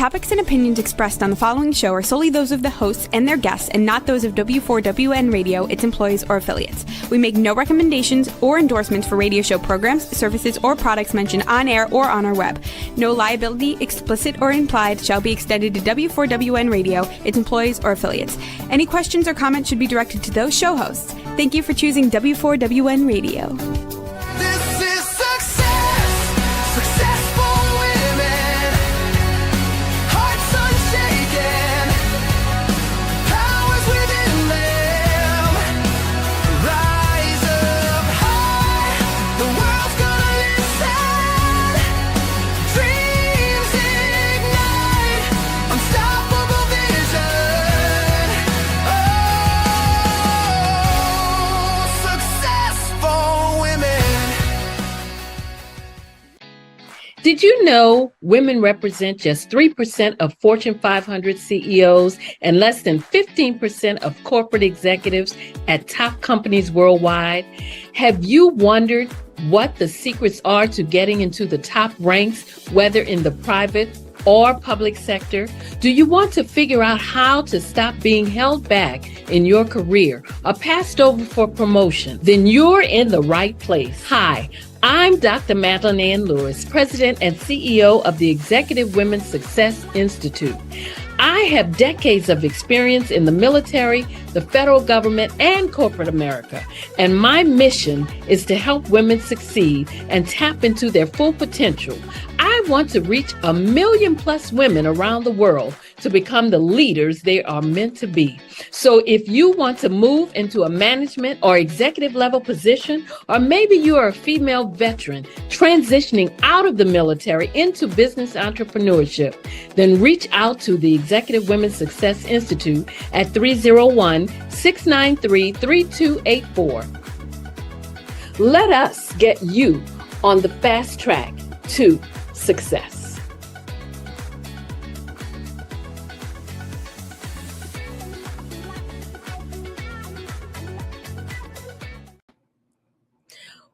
topics and opinions expressed on the following show are solely those of the hosts and their guests and not those of W4WN Radio, its employees, or affiliates. We make no recommendations or endorsements for radio show programs, services, or products mentioned on air or on our web. No liability, explicit or implied, shall be extended to W4WN Radio, its employees, or affiliates. Any questions or comments should be directed to those show hosts. Thank you for choosing W4WN Radio. Did you know women represent just 3% of Fortune 500 CEOs and less than 15% of corporate executives at top companies worldwide? Have you wondered what the secrets are to getting into the top ranks, whether in the private or public sector? Do you want to figure out how to stop being held back in your career or passed over for promotion? Then you're in the right place. Hi, I'm Dr. Madeline Ann Lewis, President and CEO of the Executive Women's Success Institute. I have decades of experience in the military, the federal government, and corporate America, and my mission is to help women succeed and tap into their full potential. I want to reach 1 million plus women around the world to become the leaders they are meant to be. So if you want to move into a management or executive level position, or maybe you are a female veteran transitioning out of the military into business entrepreneurship, then reach out to the Executive Women's Success Institute at 301-693-3284. Let us get you on the fast track to success.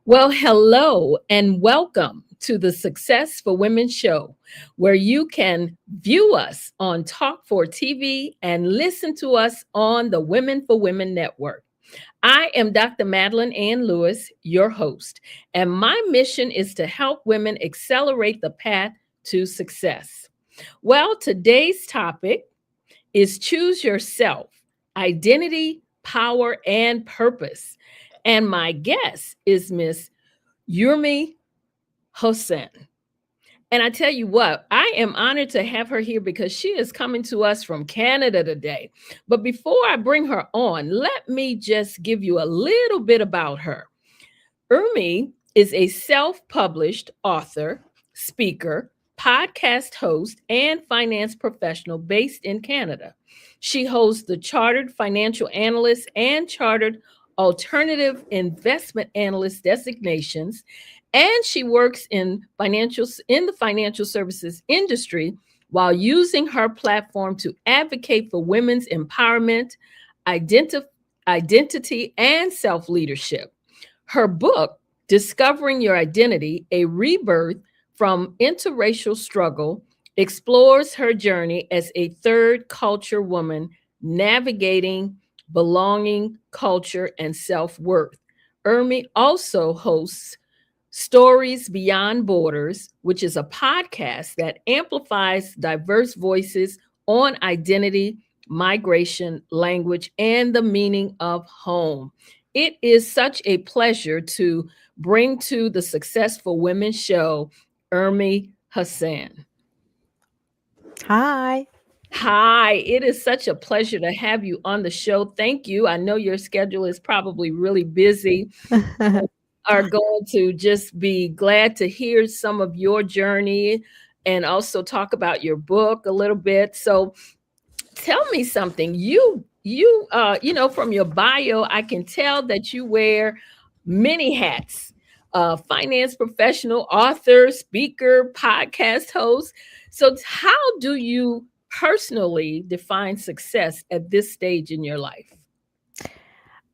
Well, hello and welcome to the Success for Women show, where you can view us on Talk4 TV and listen to us on the Women for Women Network. I am Dr. Madeline Ann Lewis, your host, and my mission is to help women accelerate the path to success. Well, today's topic is Choose Yourself, Identity, Power, and Purpose. And my guest is Miss Urmi Hossain. And I tell you what, I am honored to have her here because she is coming to us from Canada today. But before I bring her on, let me just give you a little bit about her. Urmi is a self-published author, speaker, podcast host, and finance professional based in Canada. She holds the Chartered Financial Analyst and Chartered Alternative Investment Analyst designations, and she works in the financial services industry while using her platform to advocate for women's empowerment, identity, and self-leadership. Her book, Discovering Your Identity: A Rebirth from Interracial Struggle, explores her journey as a third culture woman navigating belonging, culture, and self-worth. Urmi also hosts Stories Beyond Borders, which is a podcast that amplifies diverse voices on identity, migration, language, and the meaning of home. It is such a pleasure to bring to the Successful Women show, Urmi Hossain. Hi. Hi, it is such a pleasure to have you on the show. Thank you. I know your schedule is probably really busy. Are going to just be glad to hear some of your journey and also talk about your book a little bit. So tell me something. You know, from your bio, I can tell that you wear many hats. Finance professional, author, speaker, podcast host. So how do you personally define success at this stage in your life?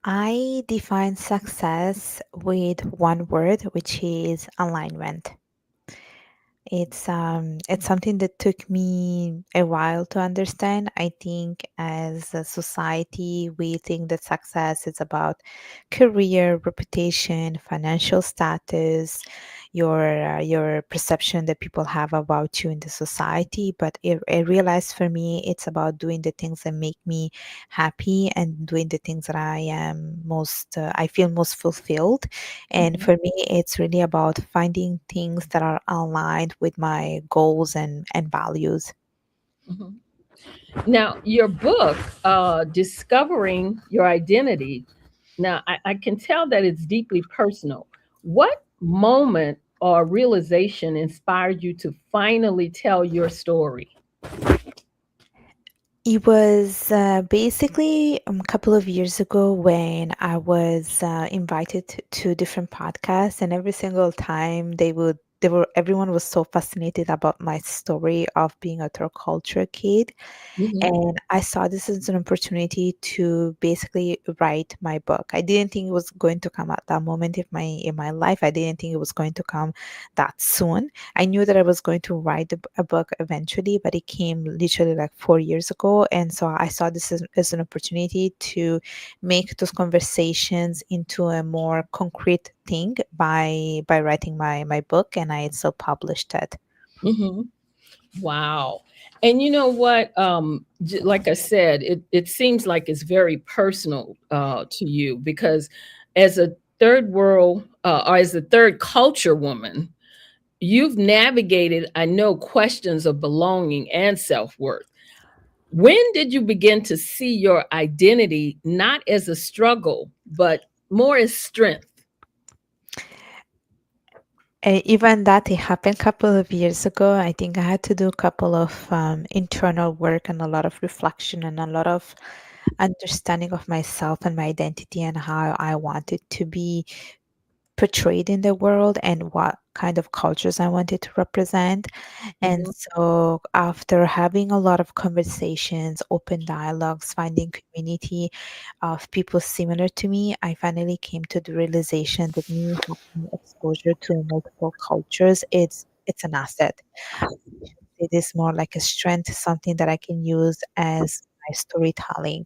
I define success with one word, which is alignment. It's something that took me a while to understand. I think as a society, we think that success is about career, reputation, financial status, your perception that people have about you in the society. But I realized for me, it's about doing the things that make me happy and doing the things that I feel most fulfilled. And Mhm, for me, it's really about finding things that are aligned with my goals and values. mhm. Now, your book, Discovering Your Identity, now I can tell that it's deeply personal. What moment or realization inspired you to finally tell your story? It was basically a couple of years ago when I was invited to different podcasts, and every single time everyone was so fascinated about my story of being a third culture kid. Mhm, And I saw this as an opportunity to basically write my book. I didn't think it was going to come at that moment in my life. I didn't think it was going to come that soon. I knew that I was going to write a book eventually, but it came literally like 4 years ago. And so I saw this as an opportunity to make those conversations into a more concrete thing by writing my book, and I still published it. mhm. Wow. And you know what? Like I said, it seems like it's very personal to you because as a third world or as a third culture woman, you've navigated, I know, questions of belonging and self worth. When did you begin to see your identity not as a struggle, but more as strength? Even that it happened a couple of years ago. I think I had to do a couple of internal work and a lot of reflection and a lot of understanding of myself and my identity and how I wanted to be portrayed in the world and what kind of cultures I wanted to represent. And Mhm, so, after having a lot of conversations, open dialogues, finding community of people similar to me, I finally came to the realization that me having exposure to multiple cultures, it's an asset. It is more like a strength, something that I can use as my storytelling.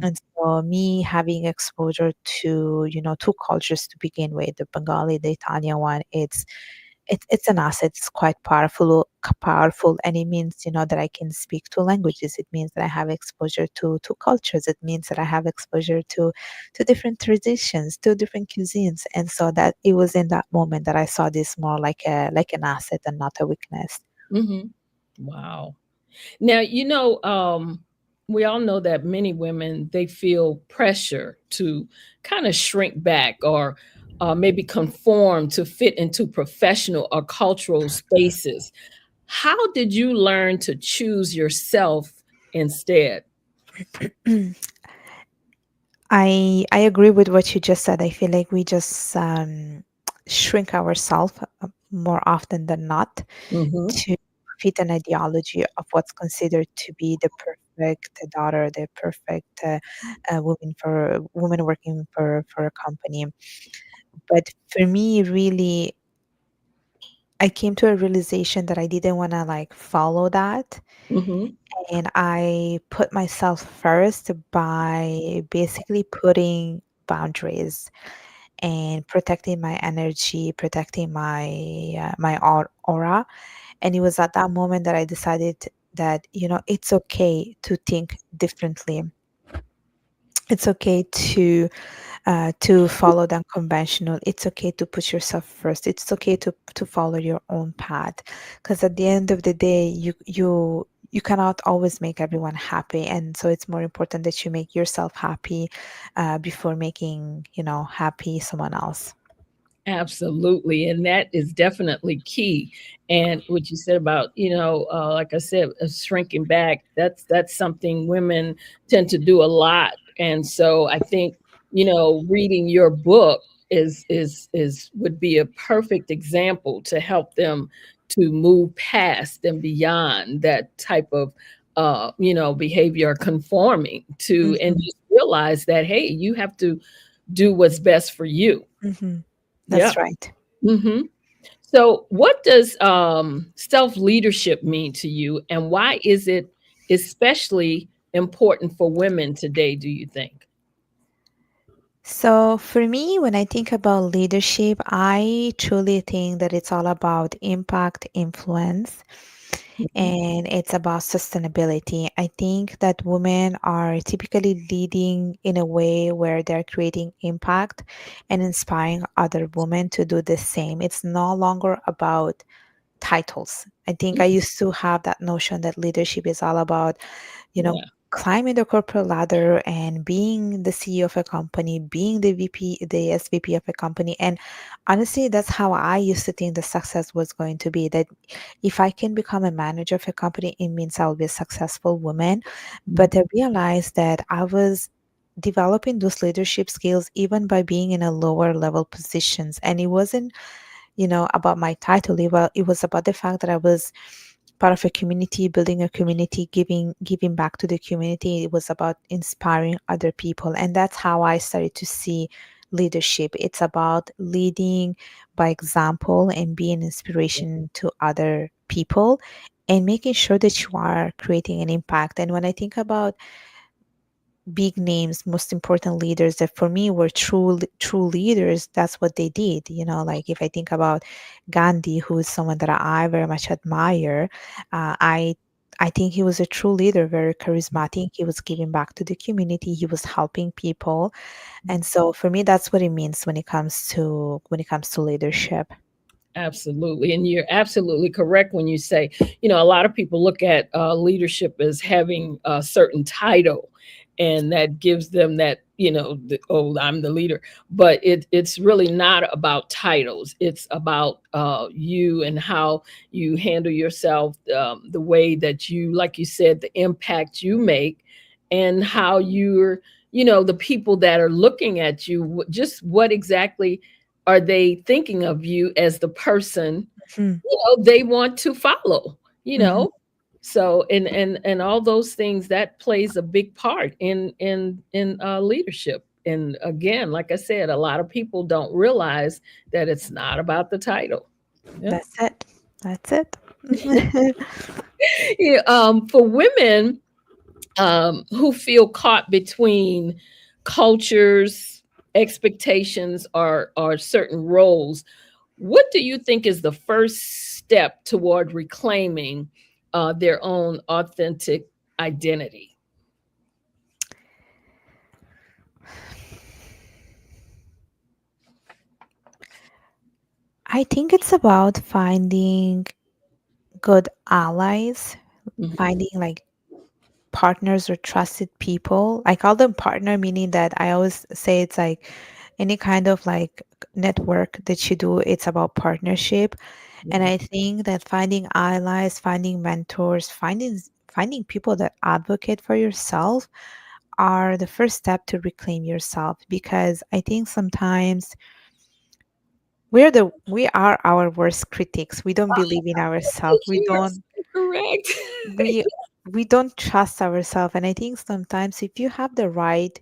And so me having exposure to, two cultures to begin with, the Bengali, the Italian one, it's an asset. It's quite powerful, and it means, that I can speak two languages. It means that I have exposure to cultures. It means that I have exposure to different traditions, to different cuisines. And so that it was in that moment that I saw this more like an asset and not a weakness. mhm. Wow. Now, we all know that many women they feel pressure to kind of shrink back or maybe conform to fit into professional or cultural spaces. How did you learn to choose yourself instead? I agree with what you just said. I feel like we just shrink ourselves more often than not Hmm. to fit an ideology of what's considered to be the perfect daughter, the perfect woman working for a company. But for me, really, I came to a realization that I didn't want to like follow that, Hmm. and I put myself first by basically putting boundaries and protecting my energy, protecting my aura. And it was at that moment that I decided that, it's okay to think differently. It's okay to follow the unconventional. It's okay to put yourself first. It's okay to follow your own path, because at the end of the day, you cannot always make everyone happy, and so it's more important that you make yourself happy before making happy someone else. Absolutely, and that is definitely key. And what you said about, like I said, shrinking back, that's something women tend to do a lot. And so I think, reading your book is would be a perfect example to help them to move past and beyond that type of behavior conforming to and Hmm. just realize that hey, you have to do what's best for you. Hmm. Yeah. That's right. Mhm. So, what does self leadership mean to you, and why is it especially important for women today, do you think? So, for me, when I think about leadership, I truly think that it's all about impact, influence, Mhm. and it's about sustainability. I think that women are typically leading in a way where they're creating impact and inspiring other women to do the same. It's no longer about titles. I think I used to have that notion that leadership is all about, you know, Yeah, climbing the corporate ladder and being the CEO of a company, being the VP, the SVP of a company. And honestly, that's how I used to think the success was going to be. That if I can become a manager of a company, it means I'll be a successful woman. But I mhm, realized that I was developing those leadership skills even by being in a lower level positions. And it wasn't, about my title. It was about the fact that I was part of a community, building a community, giving back to the community. It was about inspiring other people, and that's how I started to see leadership. It's about leading by example and being inspiration to other people and making sure that you are creating an impact. And when I think about big names, most important leaders that for me were true leaders, that's what they did. Like if I think about Gandhi, who is someone that I very much admire, I think he was a true leader, very charismatic. He was giving back to the community. He was helping people, and so for me, that's what it means when it comes to leadership. absolutely. And you're absolutely correct when you say, a lot of people look at leadership as having a certain title, and that gives them that, oh, I'm the leader. But it's really not about titles. It's about you and how you handle yourself, the way that you, like you said, the impact you make, and how you're, the people that are looking at you, just what exactly are they thinking of you as the person, Mhm, they want to follow, you mhm. know? So, and all those things, that plays a big part in leadership. And again, like I said, a lot of people don't realize that it's not about the title. Yeah. That's it. That's it. Yeah, for women who feel caught between cultures, expectations, or certain roles, what do you think is the first step toward reclaiming their own authentic identity? I think it's about finding good allies, Mhm, finding like partners or trusted people. I call them partner, meaning that I always say it's like any kind of like network that you do, it's about partnership. And mhm, I think that finding allies, finding mentors, finding people that advocate for yourself are the first step to reclaim yourself, because I think sometimes we are our worst critics. We don't believe in ourselves. We you are don't so correct. we we don't trust ourselves. And I think sometimes if you have the right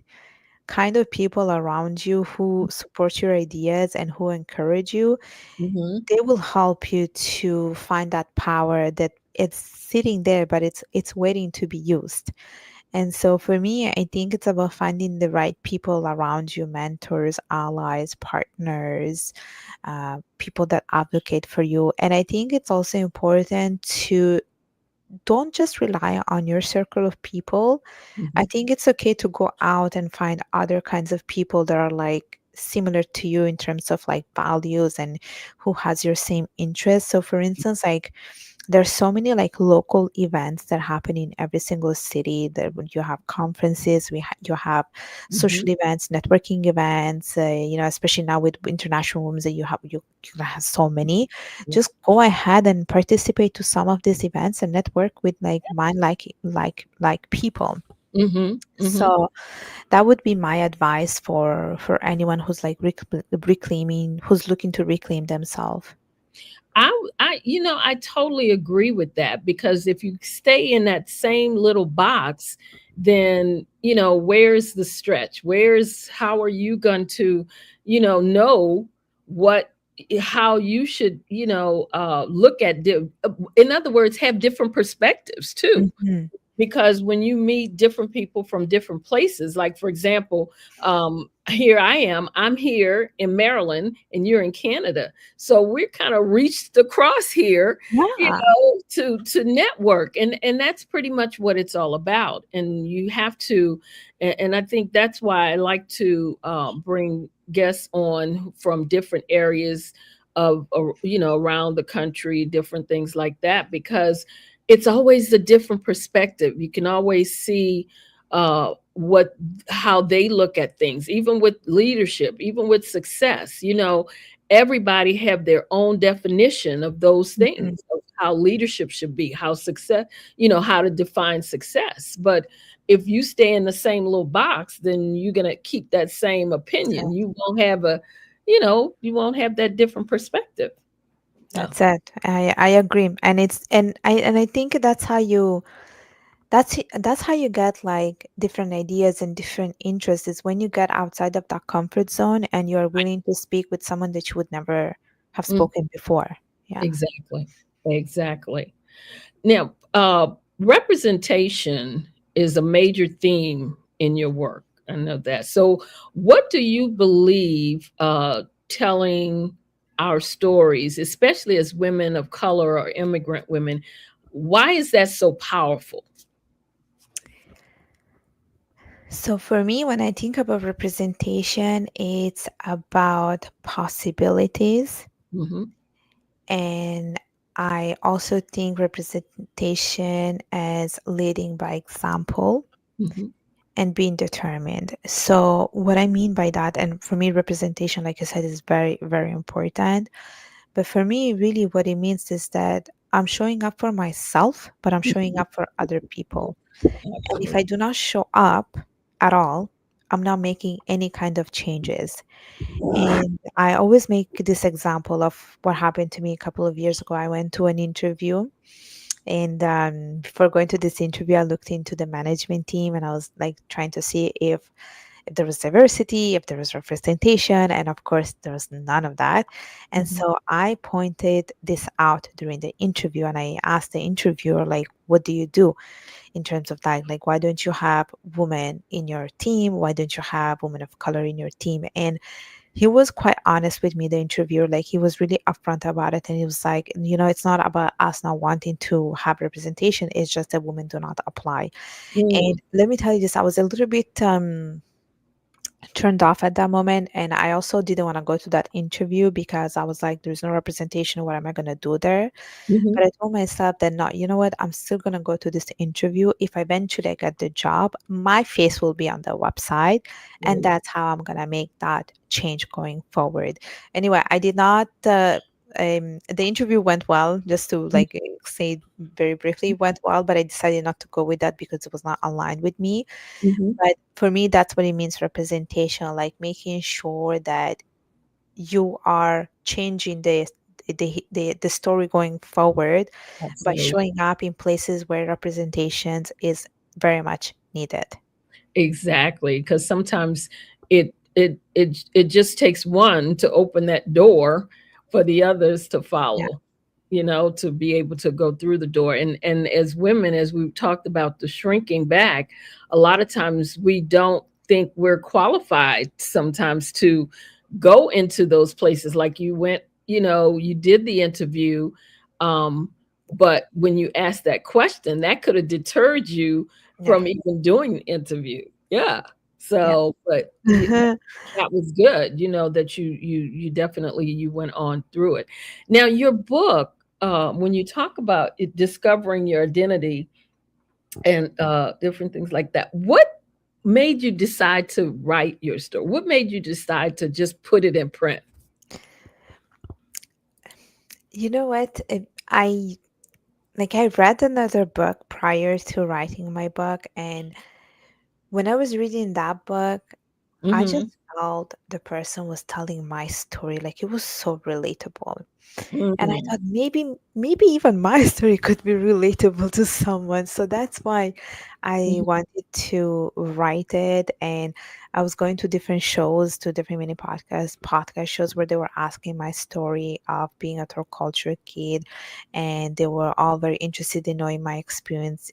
kind of people around you who support your ideas and who encourage you, Mhm, they will help you to find that power that it's sitting there, but it's waiting to be used. And so for me, I think it's about finding the right people around you, mentors, allies, partners, people that advocate for you. And I think it's also important to don't just rely on your circle of people. I mhm, think it's okay to go out and find other kinds of people that are like similar to you in terms of like values and who has your same interests. So for instance, like there's so many like local events that happen in every single city. That when you have conferences, you have mhm. social events, networking events, especially now with international women that you have so many. Just go ahead and participate to some of these events and network with like mind like people. Mhm, mhm. So that would be my advice for anyone who's like reclaiming, who's looking to reclaim themselves. I totally agree with that, because if you stay in that same little box, then, where's the stretch? How are you going to, know what how you should, look at, in other words, have different perspectives too, Mhm. because when you meet different people from different places, like for example, here I'm here in Maryland and you're in Canada, so we're kind of reached across here, Yeah, to network, and that's pretty much what it's all about. And you have to, and I think that's why I like to bring guests on from different areas of, around the country, different things like that, because it's always a different perspective. You can always see what how they look at things, even with leadership, even with success. Everybody have their own definition of those things, mhm, of how leadership should be, how success, how to define success. But if you stay in the same little box, then you're going to keep that same opinion. exactly. You won't have that different perspective. Yeah. That's it. I agree, and I think that's how you get like different ideas and different interests is when you get outside of that comfort zone and you're willing to speak with someone that you would never have Mm, spoken before. Yeah. exactly. Exactly. Now, representation is a major theme in your work. I know that. So, what do you believe telling our stories, especially as women of color or immigrant women, why is that so powerful? So for me, when I think about representation, it's about possibilities. Hmm. And I also think representation as leading by example Hmm. and being determined. So, what I mean by that, and for me, representation, like I said, is very, very important. But for me, really, what it means is that I'm showing up for myself, but I'm showing up for other people. And if I Absolutely. do not show up at all, I'm not making any kind of changes. And I always make this example of what happened to me a couple of years ago. I went to an interview, and before going to this interview, I looked into the management team and I was like trying to see if there was diversity, if there was representation, and of course, there was none of that. And Mhm. so I pointed this out during the interview and I asked the interviewer, like, what do you do in terms of that? Like, why don't you have women in your team? Why don't you have women of color in your team? And he was quite honest with me, the interviewer. Like, he was really upfront about it. And he was like, it's not about us not wanting to have representation. It's just that women do not apply. Mm, And let me tell you this, I was a little bit turned off at that moment. And I also didn't want to go to that interview because I was like, there's no representation. What am I going to do there? mhm. But I told myself that no, you know what? I'm still going to go to this interview. If eventually I get the job, my face will be on the website. And Right. that's how I'm going to make that change going forward. Anyway, I did not. The interview went well, just to Mm, like say very briefly, it went well, but I decided not to go with that because it was not aligned with me. mhm. But for me, that's what it means representation, like making sure that you are changing the story going forward by Absolutely. showing up in places where representations is very much needed. Exactly, because sometimes it just takes one to open that door for the others to Yeah. follow, to be able to go through the door. And as women, as we've talked about the shrinking back, a lot of times we don't think we're qualified sometimes to go into those places. Like you went, you did the interview, um, but when you asked that question, that could have deterred you Yeah. from even doing the interview. Yeah. Yeah. So, but that was good, that you definitely you went on through it. Now, your book, when you talk about it, discovering your identity and different things like that, what made you decide to write your story? What made you decide to just put it in print? You know what? I read another book prior to writing my book, and when I was reading that book, I Hmm. just felt the person was telling my story. Like, it was so relatable. And I Hmm. thought maybe even my story could be relatable to someone. So that's why I wanted to write it. And I was going to different shows, to different mini podcast shows where they were asking my story of being a third culture kid, and they were all very interested in knowing my experience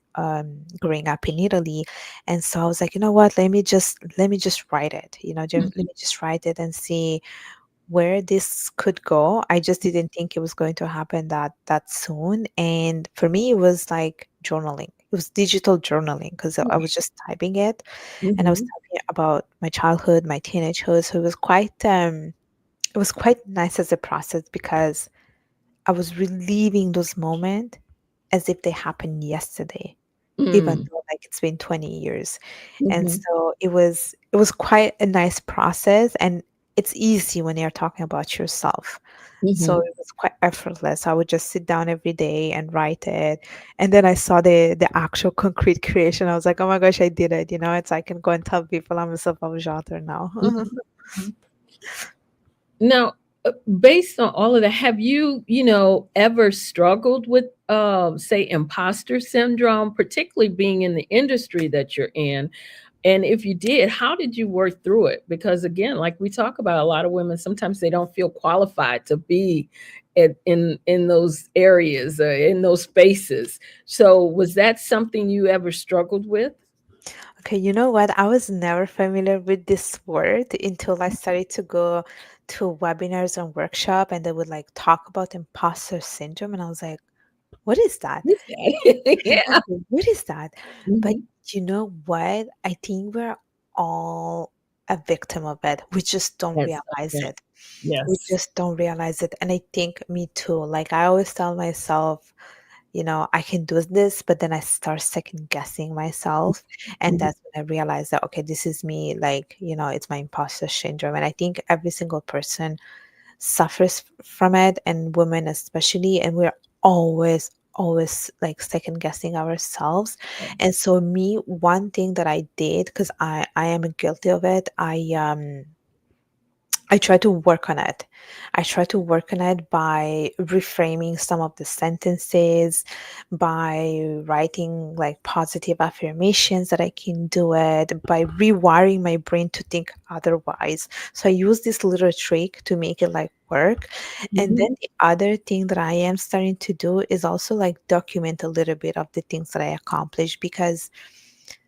growing up in Italy. And so I was like, you know what? Let me just write it. Let me just write it and see where this could go. I just didn't think it was going to happen that soon. And for me, it was like journaling. It was digital journaling because I was just typing it, and I was Mm-hmm. typing about my childhood, my teenagehood. So it was quite nice as a process because I was reliving those moments as if they happened yesterday, even Mm-hmm. though like it's been 20 years. And Mm-hmm. so it was quite a nice process, and it's easy when you're talking about yourself. So Mm-hmm. it was quite effortless. I would just sit down every day and write it. And then I saw the actual concrete creation. I was like, oh my gosh, I did it. It's I can go and tell people I'm a self-published author now. Mm-hmm. Now, based on all of that, have you, ever struggled with, say, imposter syndrome, particularly being in the industry that you're in? And if you did, how did you work through it? Because again, like we talk about, a lot of women sometimes they don't feel qualified to be in those areas, in those spaces. So, was that something you ever struggled with? Okay, you know what? I was never familiar with this word until I started to go to webinars and workshop, and they would like talk about imposter syndrome, and I was like, what is that? What's that? Yeah. Exactly. What is that? But Hmm. you know what? I think we're all a victim of it. We just don't That's realize yeah. it. We Yes. just don't realize it. And I think me too. Like I always tell myself, I can do this, but then I start second guessing myself. And Mhm. that's when I realize that, okay, this is me. Like, it's my imposter syndrome. And I think every single person suffers from it, and women especially. And we're always like second guessing ourselves. And so me, one thing that I did, because I am guilty of it, I try to work on it. I try to work on it by reframing some of the sentences, by writing like positive affirmations that I can do it, by rewiring my brain to think otherwise. So I use this little trick to make it like work. And then Mhm. the other thing that I am starting to do is also like document a little bit of the things that I accomplished, because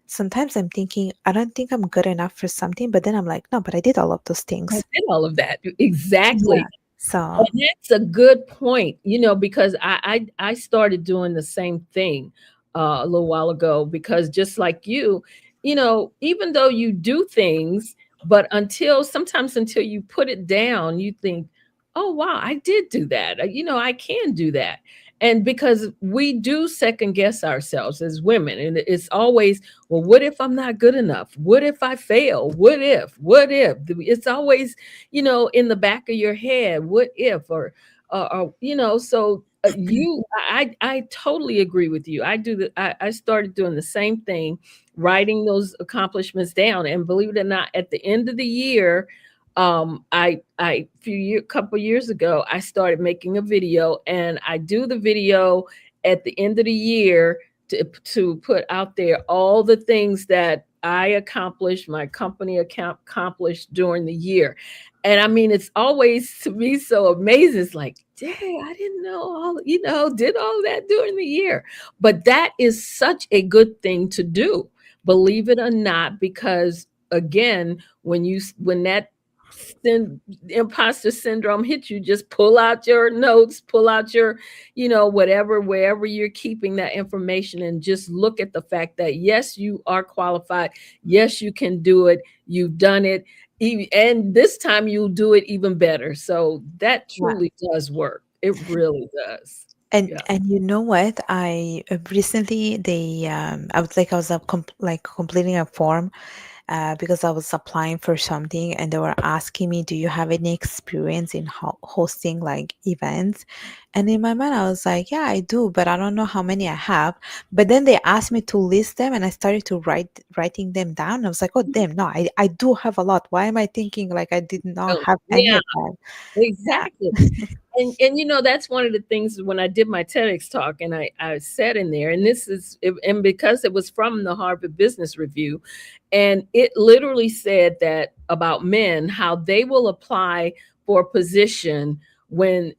sometimes I'm thinking, I don't think I'm good enough for something, but then I'm like, no, but I did all of those I things. did all of that. Yeah. Exactly. So, And that's a good point, because I started doing the same thing a little while ago, because just like you, even though you do things, but until you put it down, you think, oh wow, I did do that. I can do that. And because we do second guess ourselves as women, and it's always, well, what if I'm not good enough? What if I fail? What if? It's always, in the back of your head, what if, so I totally agree with you. I started doing the same thing, writing those accomplishments down, and believe it or not, at the end of the year, couple years ago, I started making a video, and I do the video at the end of the year to put out there all the things that I accomplished, my company accomplished during the year. And I mean, it's always to me so amazing. It's like, dang, I didn't know did all that during the year. But that is such a good thing to do, believe it or not, because again, when that imposter syndrome hits you, just pull out your notes, pull out your, whatever, wherever you're keeping that information, and just look at the fact that yes, you are qualified. Yes, you can do it. You've done it. And this time you'll do it even better. So that yeah. truly does work. It really does. And Yeah. and you know what? I recently I was like completing a form because I was applying for something, and they were asking me, "Do you have any experience in hosting like events?" And in my mind, I was like, "Yeah, I do, but I don't know how many I have." But then they asked me to list them, and I started to writing them down. I was like, "Oh, damn, no, I do have a lot. Why am I thinking like I did not So, have any yeah, of that?" exactly. And that's one of the things when I did my TEDx talk, and I said in there, and and because it was from the Harvard Business Review, and it literally said that about men, how they will apply for a position when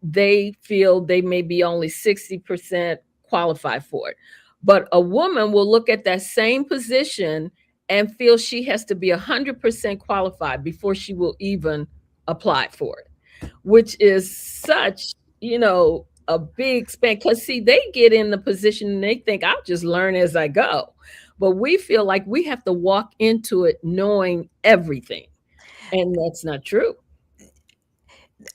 they feel they may be only 60% qualified for it. But a woman will look at that same position and feel she has to be 100% qualified before she will even apply for it, which is such, a big span. Because, see, they get in the position and they think, I'll just learn as I go. But we feel like we have to walk into it knowing everything. And that's not true.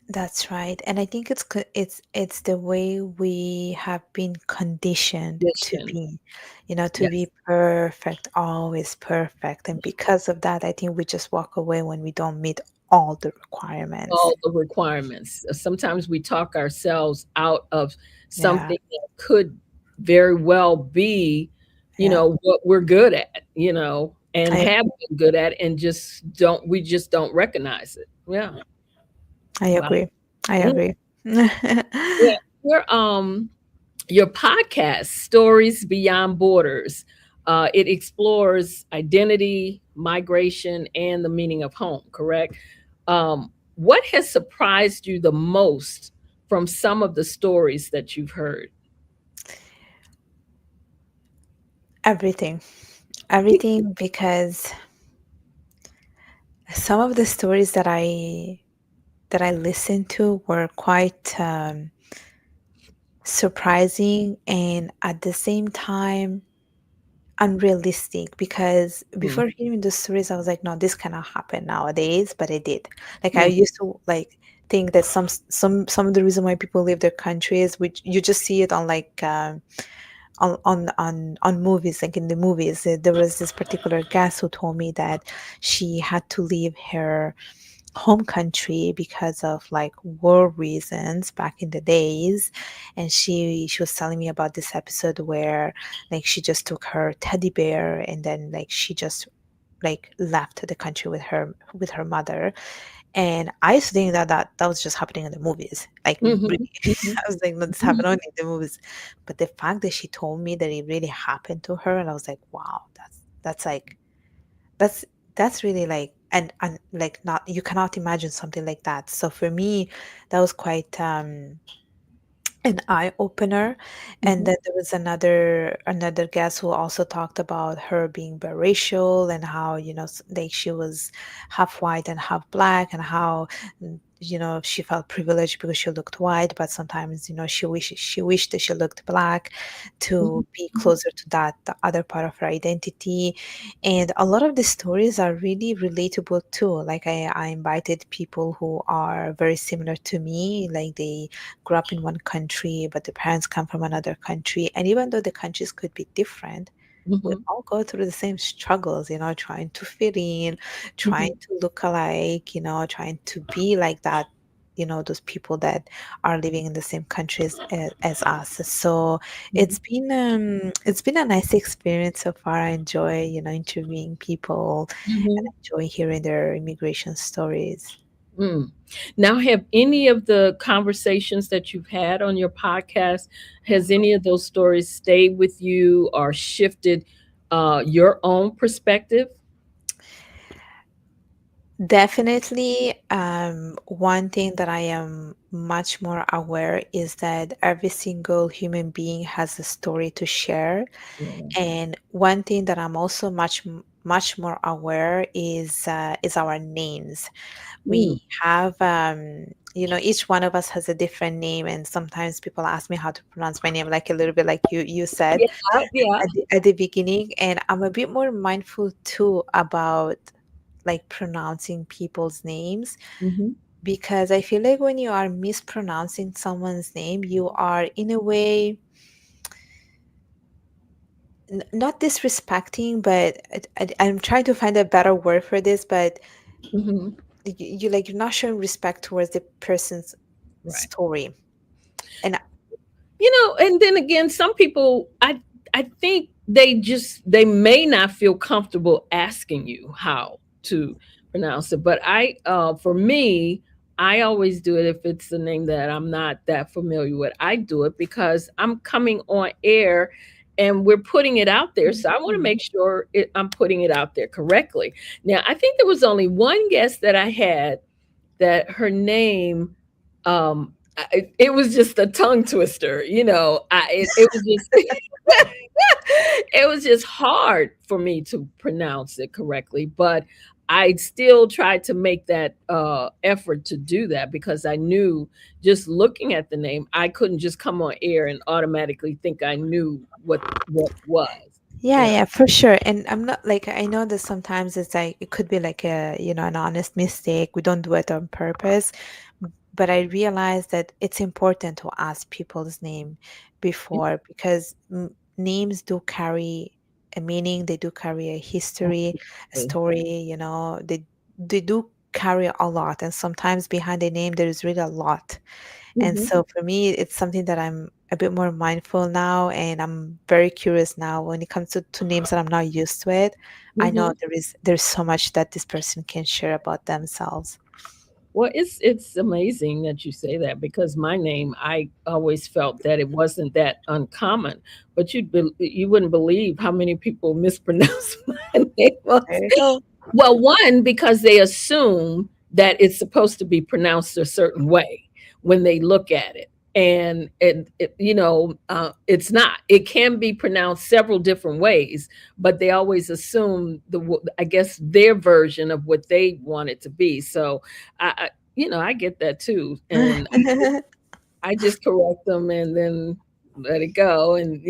That's right. And I think it's the way we have been conditioned to Condition. be, to Yes. be perfect, always perfect. And because of that, I think we just walk away when we don't meet all the requirements. All the requirements. Sometimes we talk ourselves out of Yeah. something that could very well be, Yeah. what we're good at, and I have been good at, and we just don't recognize it. Yeah. I Wow. agree. I Mm. agree. Yeah. Your podcast, Stories Beyond Borders, it explores identity, migration, and the meaning of home, correct? What has surprised you the most from some of the stories that you've heard? Everything. Everything, because some of the stories that I listened to were quite surprising, and at the same time unrealistic, because Mhm, before hearing the stories I was like, no, this cannot happen nowadays, but it did. Like, I mhm, used to like think that some of the reason why people leave their countries, which you just see it on like on movies, like in the movies. There was this particular guest who told me that she had to leave her home country because of like war reasons back in the days. And she was telling me about this episode where like she just took her teddy bear, and then like she just like left the country with her mother. And I used to think that that was just happening in the movies, like really. mhm, mhm, I was like, no, this happened mhm, only in the movies. But the fact that she told me that it really happened to her, and I was like, wow, that's like that's that's really like, and like, not, you cannot imagine something like that. So for me, that was quite an eye opener. And mhm, then there was another guest who also talked about her being biracial, and how, like, she was half white and half black, and how, she felt privileged because she looked white, but sometimes, she wished that she looked black mhm, to be mhm, closer to that, the other part of her identity. And a lot of the stories are really relatable too. Like, I invited people who are very similar to me, like they grew up in one country, but the parents come from another country. And even though the countries could be different, we mhm, all go through the same struggles, trying to fit in, trying mhm, to look alike, trying to be like that, those people that are living in the same countries as us. So mhm, it's been a nice experience so far. I enjoy, interviewing people, and mhm. enjoy hearing their immigration stories. Mm. Now, have any of the conversations that you've had on your podcast, has any of those stories stayed with you or shifted your own perspective? Definitely, one thing that I am much more aware is that every single human being has a story to share. Yeah. And one thing that I'm also much more aware is our names. Mm. We have, each one of us has a different name, and sometimes people ask me how to pronounce my name, like a little bit like you said Yeah, yeah. at the beginning. And I'm a bit more mindful too about like pronouncing people's names, Mhm. because I feel like when you are mispronouncing someone's name, you are in a way not disrespecting, but I'm trying to find a better word for this, but Mhm. you like, you're not showing respect towards the person's Right. story. And And then again, some people, I think they may not feel comfortable asking you how to pronounce it. But for me, I always do it if it's a name that I'm not that familiar with. I do it because I'm coming on air and we're putting it out there. So I want to make sure I'm putting it out there correctly. Now, I think there was only one guest that I had that her name, it was just a tongue twister. It was just it was just hard for me to pronounce it correctly, but I still tried to make that effort to do that because I knew just looking at the name, I couldn't just come on air and automatically think I knew what was. Yeah, You know. yeah, for sure. And I'm not like, I know that sometimes it's like it could be like a, an honest mistake. We don't do it on purpose. But I realize that it's important to ask people's name before, because names do carry a meaning, they do carry a history, a story, they do carry a lot. And sometimes behind a name there is really a lot. And Mhm. so for me, it's something that I'm a bit more mindful now, and I'm very curious now when it comes to names that I'm not used to it. I know Mhm. there's so much that this person can share about themselves. Well, it's amazing that you say that because my name, I always felt that it wasn't that uncommon, but you wouldn't believe how many people mispronounce my name. There you go. Well, one, because they assume that it's supposed to be pronounced a certain way when they look at it. And it's not. It can be pronounced several different ways, but they always assume I guess, their version of what they want it to be. So, I get that too, and I just correct them and then let it go, and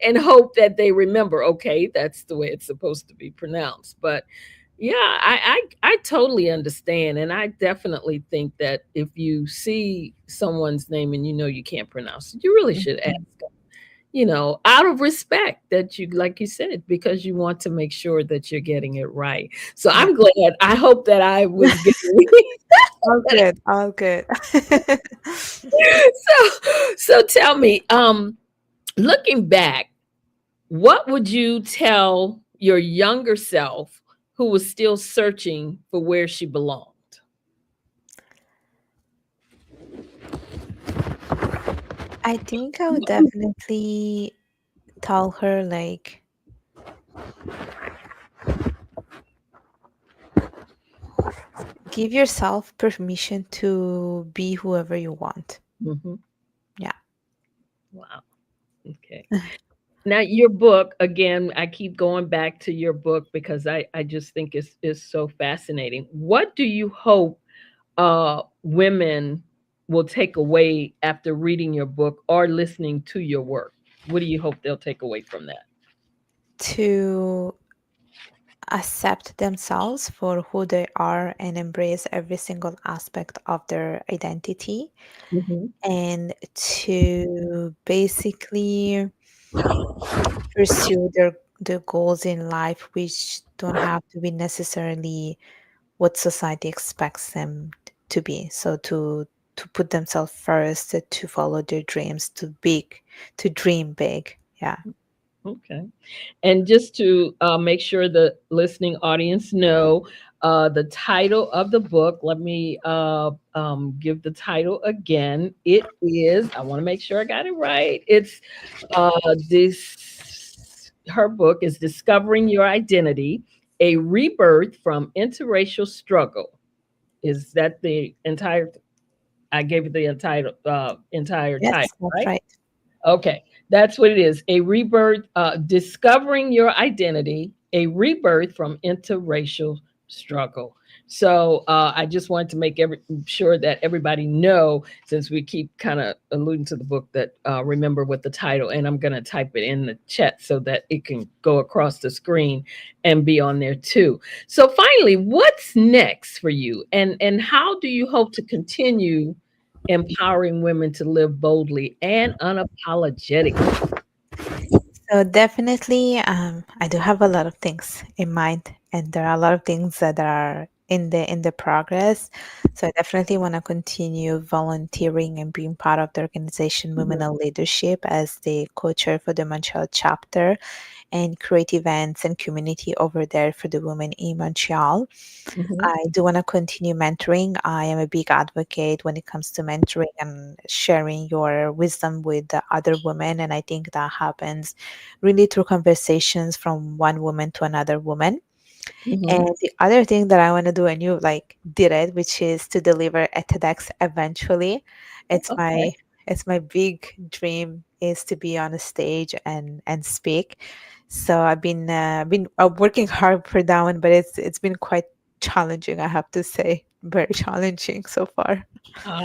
and hope that they remember. Okay, that's the way it's supposed to be pronounced. But yeah, I totally understand, and I definitely think that if you see someone's name and you can't pronounce it, you really should ask them. Out of respect that you, like you said, because you want to make sure that you're getting it right. So Yeah. I'm glad. I hope that I was getting. All good, all good. So tell me, looking back, what would you tell your younger self who was still searching for where she belonged? I think I would definitely tell her, like, give yourself permission to be whoever you want. Mhm. Yeah. Wow. Okay. Now, your book, again, I keep going back to your book because I just think it's so fascinating. What do you hope women will take away after reading your book or listening to your work? What do you hope they'll take away from that? To accept themselves for who they are and embrace every single aspect of their identity, Mhm. and to basically pursue their goals in life, which don't have to be necessarily what society expects them to be. So to put themselves first, to follow their dreams, to dream big. Yeah. Okay. And just to make sure the listening audience know the title of the book, let me give the title again. It is, I want to make sure I got it right. It's her book is Discovering Your Identity, a Rebirth from Interracial Struggle. Is that the entire, I gave you the entire Yes, title, that's right? right. Okay, that's what it is. A rebirth, discovering your identity, a rebirth from interracial struggle. So I just wanted to make sure that everybody know, since we keep kind of alluding to the book, that remember what the title, and I'm going to type it in the chat so that it can go across the screen and be on there too. So finally, what's next for you, and how do you hope to continue empowering women to live boldly and unapologetically? So definitely, I do have a lot of things in mind, and there are a lot of things that are in the progress. So I definitely want to continue volunteering and being part of the organization Women in Leadership as the co-chair for the Montreal chapter and create events and community over there for the women in Montreal. Mhm. I do want to continue mentoring. I am a big advocate when it comes to mentoring and sharing your wisdom with the other women. And I think that happens really through conversations from one woman to another woman. Mhm. And the other thing that I want to do, and you like did it, which is to deliver at TEDx eventually. It's Okay. my it's my big dream is to be on a stage and speak. So I've been working hard for that one, but it's been quite challenging, I have to say, very challenging so far.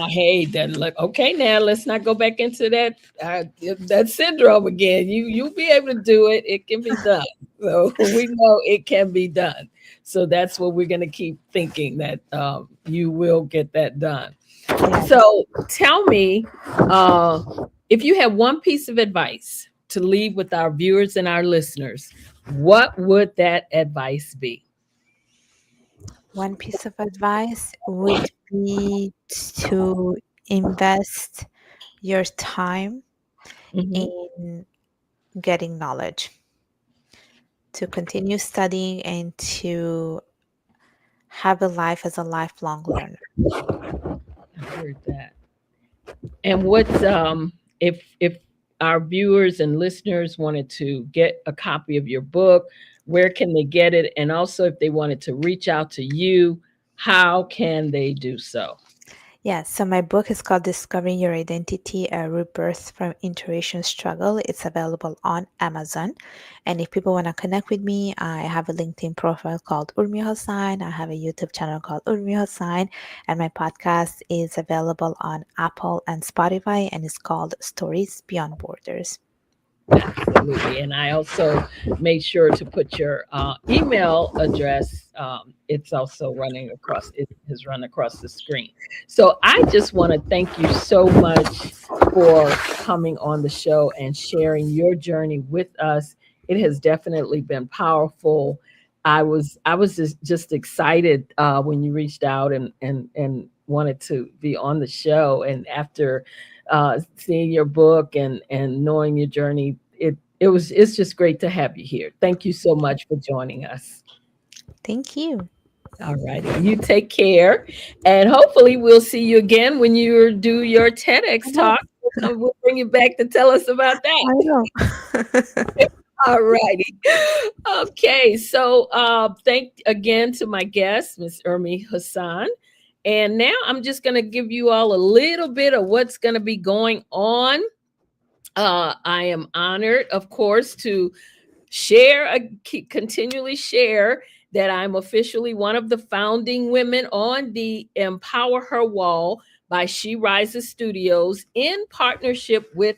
Hey, that look okay. Now let's not go back into that syndrome again. You'll be able to do it. It can be done. So we know it can be done. So that's what we're going to keep thinking that you will get that done. Yes. So tell me, uh, if you had one piece of advice to leave with our viewers and our listeners, what would that advice be? One piece of advice would be to invest your time Mhm. in getting knowledge, to continue studying and to have a life as a lifelong learner. I heard that. And what if our viewers and listeners wanted to get a copy of your book, where can they get it? And also if they wanted to reach out to you, how can they do so? Yeah, so my book is called Discovering Your Identity, a Rebirth from Intuition Struggle. It's available on Amazon. And if people want to connect with me, I have a LinkedIn profile called Urmi Hossain. I have a YouTube channel called Urmi Hossain. And my podcast is available on Apple and Spotify, and it's called Stories Beyond Borders. Absolutely. And I also made sure to put your email address. It's also running across, it has run across the screen. So I just want to thank you so much for coming on the show and sharing your journey with us. It has definitely been powerful. I was just excited when you reached out and wanted to be on the show. And after seeing your book and knowing your journey, it's just great to have you here. Thank you so much for joining us. Thank you. All righty, you take care, and hopefully we'll see you again when you do your I TEDx know. talk. We'll bring you back to tell us about I that. know. All righty. Okay, so thank again to my guest, Miss Urmi Hassan. And now I'm just going to give you all a little bit of what's going to be going on. I am honored, of course, to continually share that I'm officially one of the founding women on the Empower Her Wall by She Rises Studios in partnership with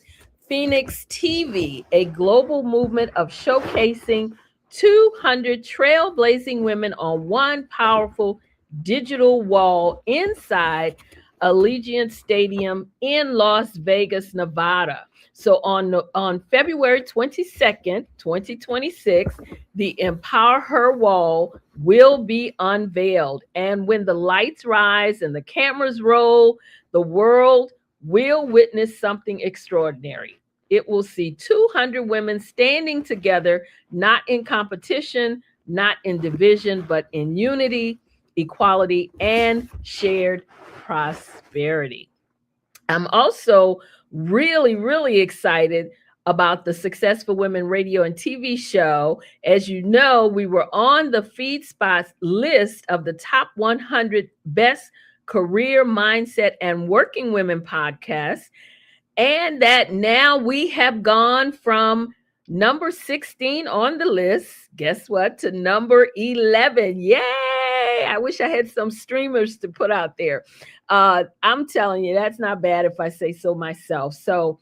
Phoenix TV, a global movement of showcasing 200 trailblazing women on one powerful digital wall inside Allegiant Stadium in Las Vegas, Nevada. So on February 22nd, 2026, the Empower Her Wall will be unveiled. And when the lights rise and the cameras roll, the world will witness something extraordinary. It will see 200 women standing together, not in competition, not in division, but in unity, equality, and shared prosperity. I'm also really, really excited about the Successful Women radio and TV show. As you know, we were on the FeedSpot list of the top 100 best career mindset and working women podcasts, and that now we have gone from number 16 on the list, guess what, to number 11. Yay! I wish I had some streamers to put out there. I'm telling you, that's not bad if I say so myself. So,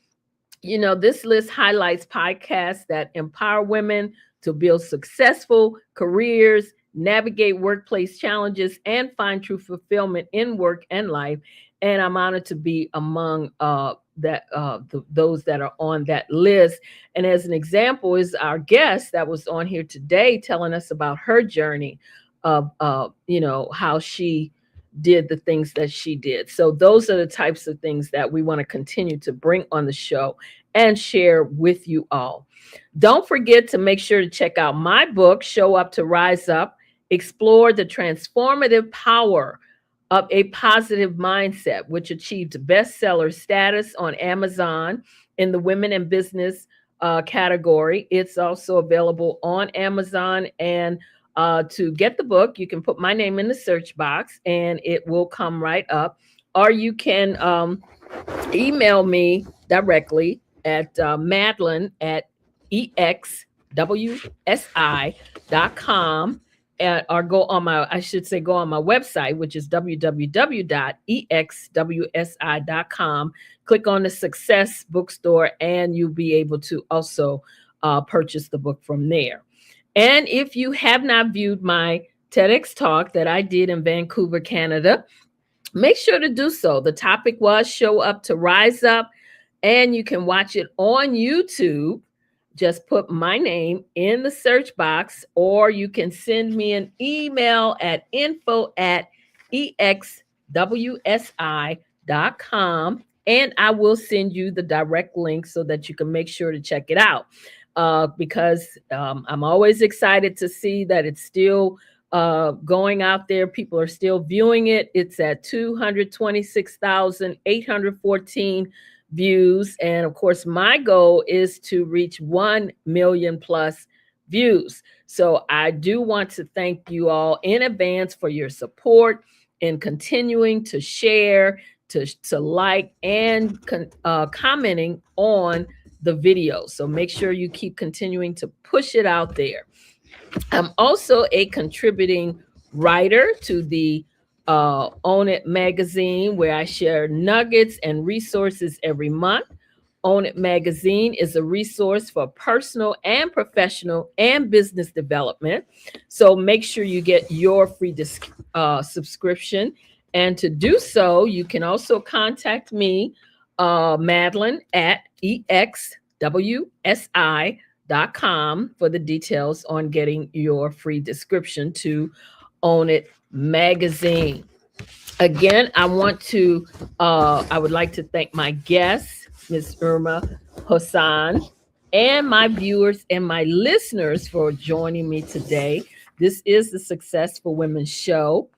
this list highlights podcasts that empower women to build successful careers, navigate workplace challenges, and find true fulfillment in work and life. And I'm honored to be among those that are on that list. And as an example, is our guest that was on here today telling us about her journey. of, how she did the things that she did. So those are the types of things that we want to continue to bring on the show and share with you all. Don't forget to make sure to check out my book, Show Up to Rise Up, Explore the Transformative Power of a Positive Mindset, which achieved bestseller status on Amazon in the Women in Business category. It's also available on Amazon. And to get the book, you can put my name in the search box and it will come right up. Or you can email me directly at madeline@exwsi.com. Or go on my website, which is www.exwsi.com. Click on the Success Bookstore and you'll be able to also purchase the book from there. And if you have not viewed my TEDx talk that I did in Vancouver, Canada, make sure to do so. The topic was Show Up to Rise Up, and you can watch it on YouTube. Just put my name in the search box, or you can send me an email at info@exwsi.com, and I will send you the direct link so that you can make sure to check it out. Because I'm always excited to see that it's still going out there. People are still viewing it. It's at 226,814 views. And of course, my goal is to reach 1 million plus views. So I do want to thank you all in advance for your support and continuing to share, to like, and commenting on the video. So make sure you keep continuing to push it out there. I'm also a contributing writer to the Own It magazine, where I share nuggets and resources every month. Own It magazine is a resource for personal and professional and business development. So make sure you get your free subscription. And to do so, you can also contact me, Madeline, at exwsi.com for the details on getting your free subscription to Own It magazine. Again, I would like to thank my guest, Ms. Irma Hassan, and my viewers and my listeners for joining me today. This is the Successful Women Show.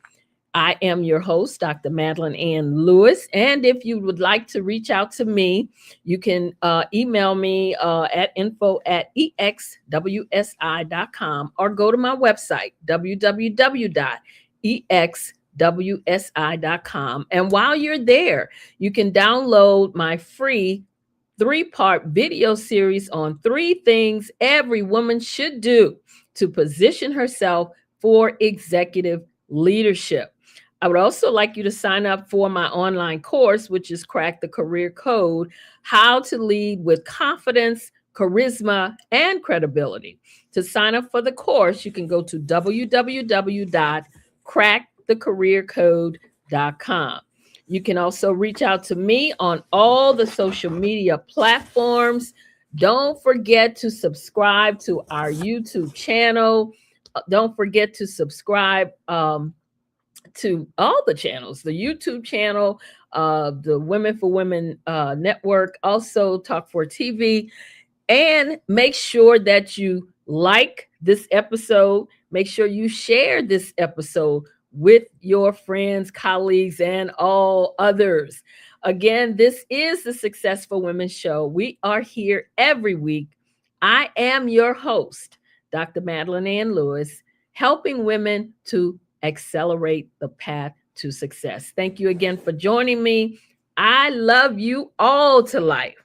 I am your host, Dr. Madeline Ann Lewis. And if you would like to reach out to me, you can email me at info@exwsi.com, or go to my website, www.exwsi.com. And while you're there, you can download my free 3-part video series on 3 things every woman should do to position herself for executive leadership. I would also like you to sign up for my online course, which is Crack the Career Code: How to Lead with Confidence, Charisma, and Credibility. To sign up for the course, you can go to www.crackthecareercode.com. You can also reach out to me on all the social media platforms. Don't forget to subscribe to our YouTube channel. Don't forget to subscribe to all the channels, the YouTube channel, the Women for Women network, also Talk for TV. And make sure that you like this episode. Make sure you share this episode with your friends, colleagues, and all others. Again, this is the Successful Women Show. We are here every week. I am your host, Dr. Madeline Ann Lewis, helping women to accelerate the path to success. Thank you again for joining me. I love you all to life.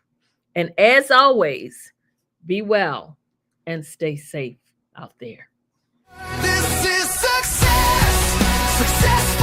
And as always, be well and stay safe out there. This is success. Success.